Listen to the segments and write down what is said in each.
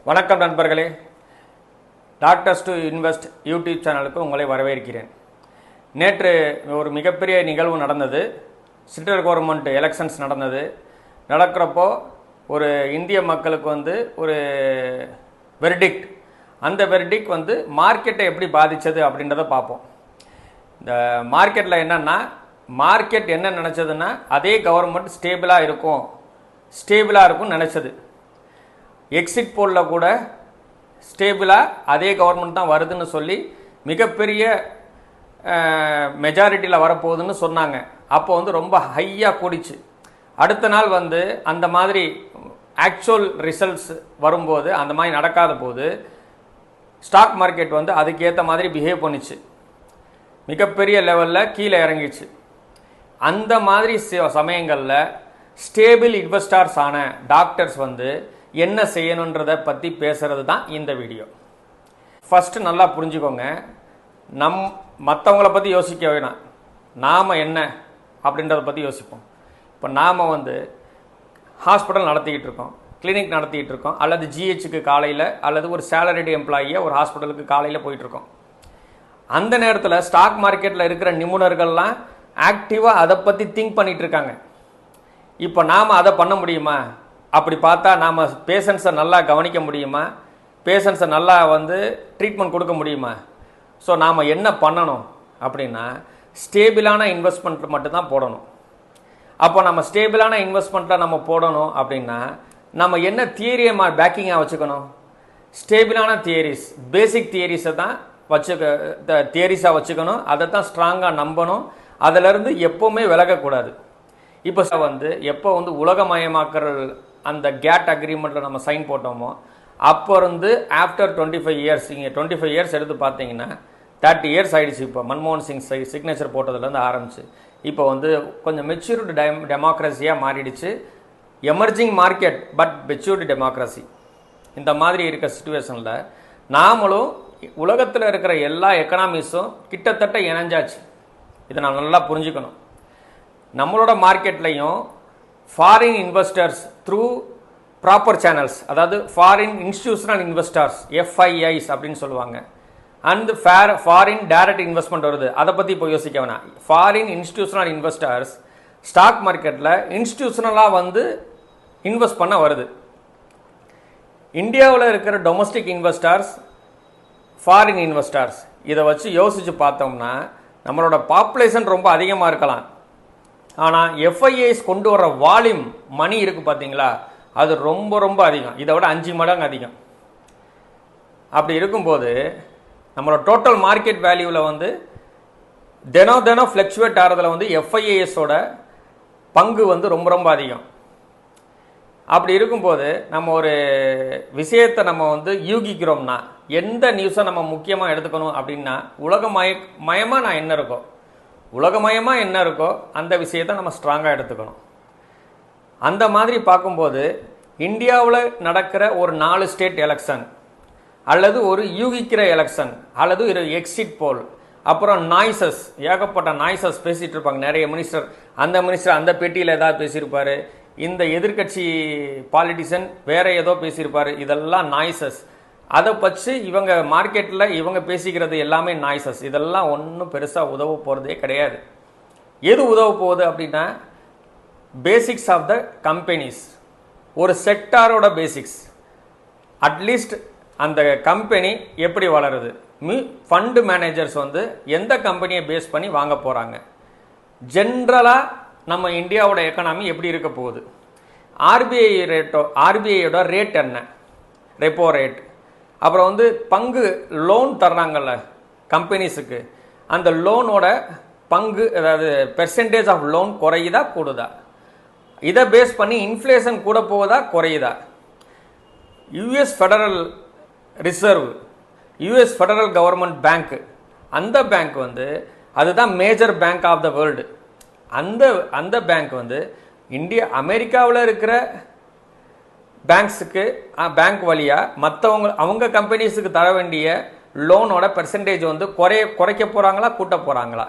வணக்கம் நண்பர்களே, doctors to invest YouTube சேனலுக்கு உங்களை வரவேற்கிறேன். நேற்று ஒரு மிகப்பெரிய நிகழ்வு நடந்தது. சென்ட்ரல் கவர்மெண்ட் எலெக்ஷன்ஸ் நடக்கிறப்போ ஒரு இந்திய மக்களுக்கு ஒரு வெர்டிக்ட், அந்த வெர்டிக்ட் மார்க்கெட்டை எப்படி பாதித்தது அப்படின்றத பார்ப்போம். இந்த மார்க்கெட்டில் என்னென்னா, மார்க்கெட் என்ன நினச்சதுன்னா அதே கவர்மெண்ட் ஸ்டேபிளாக இருக்கும்னு நினச்சது. எக்ஸிட் போலில் கூட ஸ்டேபிளாக அதே கவர்மெண்ட் தான் வருதுன்னு சொல்லி மிகப்பெரிய மெஜாரிட்டியில் வரப்போகுதுன்னு சொன்னாங்க. அப்போ ரொம்ப ஹையாக கூடிச்சு. அடுத்த நாள் அந்த மாதிரி ஆக்சுவல் ரிசல்ட்ஸ் வரும்போது அந்த மாதிரி நடக்காத போது ஸ்டாக் மார்க்கெட் அதுக்கேற்ற மாதிரி பிஹேவ் பண்ணிச்சு. மிகப்பெரிய லெவலில் கீழே இறங்கிச்சு. அந்த மாதிரி சமயங்களில் ஸ்டேபிள் இன்வெஸ்டர்ஸ் ஆன டாக்டர்ஸ் என்ன செய்யணுன்றதை பற்றி பேசுகிறது தான் இந்த வீடியோ. ஃபஸ்ட்டு நல்லா புரிஞ்சுக்கோங்க, மற்றவங்கள பற்றி யோசிக்க வேணாம், நாம் என்ன அப்படின்றத பற்றி யோசிப்போம். இப்போ நாம் ஹாஸ்பிட்டல் நடத்திக்கிட்டு இருக்கோம், கிளினிக் நடத்திக்கிட்டு இருக்கோம், அல்லது ஜிஹெச்சுக்கு காலையில், அல்லது ஒரு சேலரிடு எம்ப்ளாயியை ஒரு ஹாஸ்பிட்டலுக்கு காலையில் போயிட்டுருக்கோம். அந்த நேரத்தில் ஸ்டாக் மார்க்கெட்டில் இருக்கிற நிபுணர்கள்லாம் ஆக்டிவாக அதை பற்றி திங்க் பண்ணிகிட்டு இருக்காங்க. இப்போ நாம் அதை பண்ண முடியுமா? அப்படி பார்த்தா நாம் பேஷண்ட்ஸை நல்லா கவனிக்க முடியுமா? பேஷண்ட்ஸை நல்லா ட்ரீட்மெண்ட் கொடுக்க முடியுமா? ஸோ நாம் என்ன பண்ணணும் அப்படின்னா, ஸ்டேபிளான இன்வெஸ்ட்மெண்ட் மட்டும்தான் போடணும். அப்போ நம்ம ஸ்டேபிளான இன்வெஸ்ட்மெண்ட்டை நம்ம போடணும் அப்படின்னா நம்ம என்ன தியரியை பேக்கிங்காக வச்சுக்கணும்? ஸ்டேபிளான தியரிஸ், பேசிக் தியரிஸை தான் தியரிஸாக வச்சுக்கணும். அதை தான் ஸ்ட்ராங்காக நம்பணும். அதிலிருந்து எப்போவுமே விலகக்கூடாது. இப்போ எப்போ உலகமயமாக்குற அந்த கேட் அக்ரிமெண்ட்டில் நம்ம சைன் போட்டோமோ அப்போ ஆஃப்டர் 25 இயர்ஸ், இங்கே 25 இயர்ஸ் எடுத்து பார்த்தீங்கன்னா 30 இயர்ஸ் ஆகிடுச்சு. இப்போ மன்மோகன் சிங் சிக்னேச்சர் போட்டதுலேருந்து ஆரம்பிச்சு இப்போ கொஞ்சம் மெச்சூர்டு டெமோக்ரஸியாக மாறிடுச்சு. Emerging market but matured democracy. இந்த மாதிரி இருக்க சுச்சுவேஷனில் நாமளும் உலகத்தில் இருக்கிற எல்லா எக்கனாமிஸும் கிட்டத்தட்ட இணைஞ்சாச்சு. இதை நான் நல்லா புரிஞ்சுக்கணும். நம்மளோட மார்க்கெட்லையும் foreign investors through proper channels, அதாவது ஃபாரின் இன்ஸ்டிடியூஷனல் இன்வெஸ்டர்ஸ், FIIs அப்படின்னு சொல்லுவாங்க, அண்ட் ஃபாரின் டைரக்ட் இன்வெஸ்ட்மெண்ட் வருது. அதை பற்றி இப்போ யோசிக்க வேணாம். ஃபாரின் இன்ஸ்டிடியூஷனல் இன்வெஸ்டர்ஸ் ஸ்டாக் மார்க்கெட்டில் இன்ஸ்டிடியூஷனலாக இன்வெஸ்ட் பண்ண வருது. இந்தியாவில் இருக்கிற டொமஸ்டிக் இன்வெஸ்டர்ஸ், ஃபாரின் இன்வெஸ்டர்ஸ், இதை வச்சு யோசித்து பார்த்தோம்னா நம்மளோட பாப்புலேஷன் ரொம்ப அதிகமாக இருக்கலாம். ஆனால் FIIs கொண்டு வர வால்யூம் மணி இருக்குது பார்த்தீங்களா, அது ரொம்ப ரொம்ப அதிகம். இதை விட 5 மடங்கு அதிகம். அப்படி இருக்கும்போது நம்மளோட டோட்டல் மார்க்கெட் வேல்யூவில் தினம் ஃப்ளக்சுவேட் ஆகிறதுல FIIஸோட பங்கு ரொம்ப ரொம்ப அதிகம். அப்படி இருக்கும்போது நம்ம ஒரு விஷயத்தை நம்ம யூகிக்கிறோம்னா எந்த நியூஸை நம்ம முக்கியமாக எடுத்துக்கணும் அப்படின்னா, உலகமயமாக நான் என்ன இருக்கோ, உலகமயமாக என்ன இருக்கோ அந்த விஷயத்தை நம்ம ஸ்ட்ராங்காக எடுத்துக்கணும். அந்த மாதிரி பார்க்கும்போது இந்தியாவில் நடக்கிற ஒரு 4 ஸ்டேட் எலெக்ஷன், அல்லது ஒரு யூகிக்கிற எலெக்ஷன், அல்லது ஒரு எக்ஸிட் போல், அப்புறம் நாய்ஸஸ், ஏகப்பட்ட நாய்ஸஸ் பேசிகிட்டு இருப்பாங்க. நிறைய மினிஸ்டர் அந்த பேட்டியில் ஏதாவது பேசியிருப்பார், இந்த எதிர்கட்சி பாலிட்டிஷியன் வேற ஏதோ பேசியிருப்பார். இதெல்லாம் நாய்ஸஸ். அதை பற்றி இவங்க மார்க்கெட்டில் இவங்க பேசிக்கிறது எல்லாமே நாய்ஸஸ். இதெல்லாம் ஒன்றும் பெருசாக உதவ போகிறதே கிடையாது. எது உதவ போகுது அப்படின்னா, பேசிக்ஸ் ஆஃப் த கம்பெனிஸ், ஒரு செக்டாரோட பேசிக்ஸ். அட்லீஸ்ட் அந்த கம்பெனி எப்படி வளருது, ஃபண்டு மேனேஜர்ஸ் எந்த கம்பெனியை பேஸ் பண்ணி வாங்க போகிறாங்க, ஜென்ரலாக நம்ம இந்தியாவோட எக்கனாமி எப்படி இருக்க போகுது, ஆர்பிஐயோட ரேட் என்ன, ரெப்போ ரேட், அப்புறம் பங்கு லோன் தர்றாங்கல்ல கம்பெனிஸுக்கு, அந்த லோனோட பங்கு, அதாவது பெர்சன்டேஜ் ஆஃப் லோன் குறையுதா கூடுதா, இதை பேஸ் பண்ணி இன்ஃப்ளேஷன் கூட போகுதா குறையுதா. US federal reserve, US federal government bank, அந்த பேங்க் அதுதான் major bank of the world. அந்த பேங்க் அமெரிக்காவில் இருக்கிற பேங்க்ஸுக்கு பேங்க் வழியாக அவங்க கம்பெனிஸுக்கு தர வேண்டிய லோனோட பெர்சன்டேஜ் குறைக்க போகிறாங்களா கூட்ட போகிறாங்களா,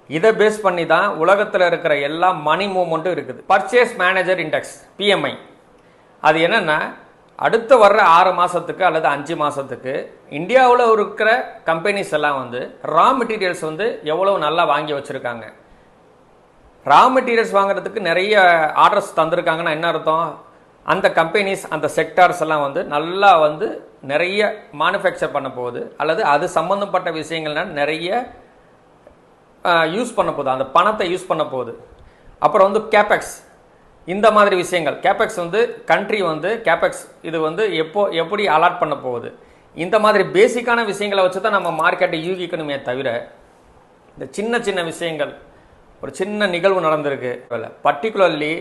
இதை பேஸ் பண்ணி தான் உலகத்தில் இருக்கிற எல்லா மணி மூவ்மெண்ட்டும் இருக்குது. பர்ச்சேஸ் மேனேஜர் இண்டெக்ஸ், PMI, அது என்னென்னா அடுத்து வர்ற 6 மாதத்துக்கு அல்லது 5 மாதத்துக்கு இந்தியாவில் இருக்கிற கம்பெனிஸ் எல்லாம் வந்து ரா மெட்டீரியல்ஸ் வந்து எவ்வளோ நல்லா வாங்கி வச்சுருக்காங்க. ரா மெட்டீரியல்ஸ் வாங்குறதுக்கு நிறைய ஆர்டர்ஸ் தந்திருக்காங்கன்னா என்ன அர்த்தம்? அந்த கம்பெனிஸ் அந்த செக்டார்ஸ் எல்லாம் வந்து நல்லா வந்து நிறைய மேனுஃபேக்சர் பண்ண போகுது, அல்லது அது சம்மந்தப்பட்ட விஷயங்கள்லாம் நிறைய யூஸ் பண்ண போகுது, அந்த பணத்தை யூஸ் பண்ண போகுது. அப்புறம் வந்து கேபெக்ஸ், இந்த மாதிரி விஷயங்கள். கேபெக்ஸ் வந்து கண்ட்ரி வந்து கேபெக்ஸ் இது வந்து எப்படி அலாட் பண்ண போகுது, இந்த மாதிரி பேசிக்கான விஷயங்களை வச்சு தான் நம்ம மார்க்கெட்டை யூகிக்கணுமே தவிர இந்த சின்ன சின்ன விஷயங்கள். ஒரு சின்ன நிகழ்வு நடந்திருக்கு, பர்டிகுலர்லி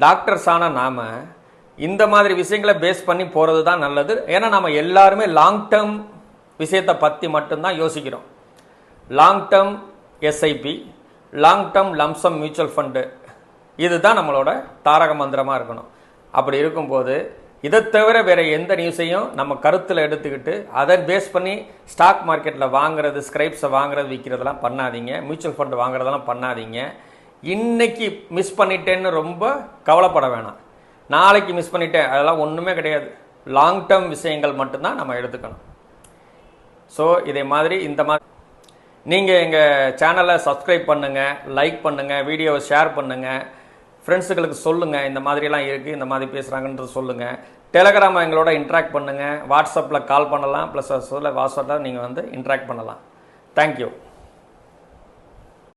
டாக்டர்ஸான நாம் இந்த மாதிரி விஷயங்களை பேஸ் பண்ணி போகிறது தான் நல்லது. ஏன்னா நம்ம எல்லாருமே லாங் டேர்ம் விஷயத்தை பற்றி மட்டும்தான் யோசிக்கிறோம். Long term SIP, long term lump sum mutual fund, இதுதான் நம்மளோட தாரக மந்திரமாக இருக்கணும். அப்படி இருக்கும்போது இதை தவிர வேறு எந்த நியூஸையும் நம்ம கருத்தில் எடுத்துக்கிட்டு அதை பேஸ் பண்ணி ஸ்டாக் மார்க்கெட்டில் வாங்குறது, ஸ்கிரைப்ஸை வாங்குறது, விற்கிறதெல்லாம் பண்ணாதீங்க. மியூச்சுவல் ஃபண்டு வாங்குறதெல்லாம் பண்ணாதீங்க. இன்னைக்கு மிஸ் பண்ணிட்டேன்னு ரொம்ப கவலைப்பட வேணாம். நாளைக்கு மிஸ் பண்ணிட்டேன் அதெல்லாம் ஒன்றுமே கிடையாது. லாங் டேர்ம் விஷயங்கள் மட்டும்தான் நம்ம எடுத்துக்கணும். ஸோ இதே மாதிரி இந்த மாதிரி நீங்கள் எங்கள் சேனலை சப்ஸ்கிரைப் பண்ணுங்கள், லைக் பண்ணுங்கள், வீடியோவை ஷேர் பண்ணுங்கள், ஃப்ரெண்ட்ஸுகளுக்கு சொல்லுங்கள் இந்த மாதிரிலாம் இருக்குது, இந்த மாதிரி பேசுகிறாங்கன்றது சொல்லுங்கள். டெலகிராமை எங்களோட இன்ட்ராக்ட் பண்ணுங்கள், வாட்ஸ்அப்பில் கால் பண்ணலாம், ப்ளஸ் வாட்ஸ்அப்பில் நீங்கள் வந்து இன்ட்ராக்ட் பண்ணலாம். தேங்க்யூ.